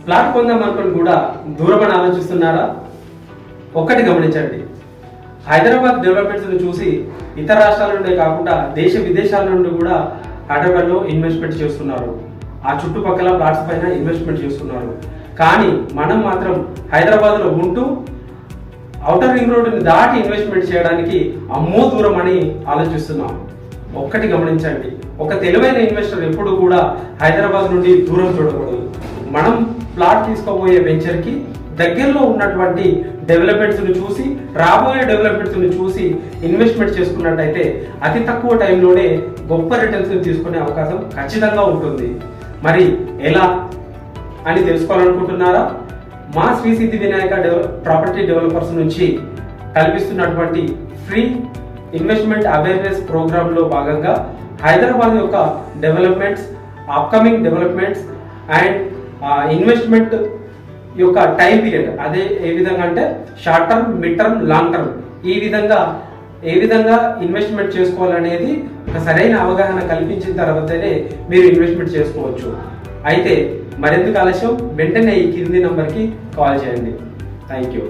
Plot కొందాం అనుకుని కూడా దూరమని ఆలోచిస్తున్నారా? ఒక్కటి గమనించండి, హైదరాబాద్ డెవలప్మెంట్స్ చూసి ఇతర రాష్ట్రాల నుండే కాకుండా దేశ విదేశాల నుండి కూడా హైదరాబాద్లో ఇన్వెస్ట్మెంట్ చేస్తున్నారు. ఆ చుట్టుపక్కల ప్లాట్స్ పైన ఇన్వెస్ట్మెంట్ చేస్తున్నారు. కానీ మనం మాత్రం హైదరాబాద్లో ఉంటూ ఔటర్ రింగ్ రోడ్డుని దాటి ఇన్వెస్ట్మెంట్ చేయడానికి అమ్మో దూరం అని ఆలోచిస్తున్నాం. ఒక్కటి గమనించండి, ఒక తెలివైన ఇన్వెస్టర్ ఎప్పుడు కూడా హైదరాబాద్ నుండి దూరం చూడకూడదు. మనం ప్లాట్ తీసుకోబోయే వెంచర్కి దగ్గరలో ఉన్నటువంటి డెవలప్మెంట్స్ని చూసి, రాబోయే డెవలప్మెంట్స్ని చూసి ఇన్వెస్ట్మెంట్ చేసుకున్నట్టయితే అతి తక్కువ టైంలోనే గొప్ప రిటర్న్స్ని తీసుకునే అవకాశం ఖచ్చితంగా ఉంటుంది. మరి ఎలా అని తెలుసుకోవాలనుకుంటున్నారా? మా శ్రీ సిద్ధి వినాయక ప్రాపర్టీ డెవలపర్స్ నుంచి కల్పిస్తున్నటువంటి ఫ్రీ ఇన్వెస్ట్మెంట్ అవేర్నెస్ ప్రోగ్రాంలో భాగంగా హైదరాబాద్ యొక్క developments, upcoming developments and investment యొక్క టైం పీరియడ్, అదే ఏ విధంగా అంటే short term, mid term, long term, ఈ విధంగా ఏ విధంగా ఇన్వెస్ట్మెంట్ చేసుకోవాలనేది ఒక సరైన అవగాహన కల్పించిన తర్వాతనే మీరు ఇన్వెస్ట్మెంట్ చేసుకోవచ్చు. అయితే మరెందుకు ఆలస్యం, వెంటనే ఈ కింది నంబర్కి కాల్ చేయండి. Thank you.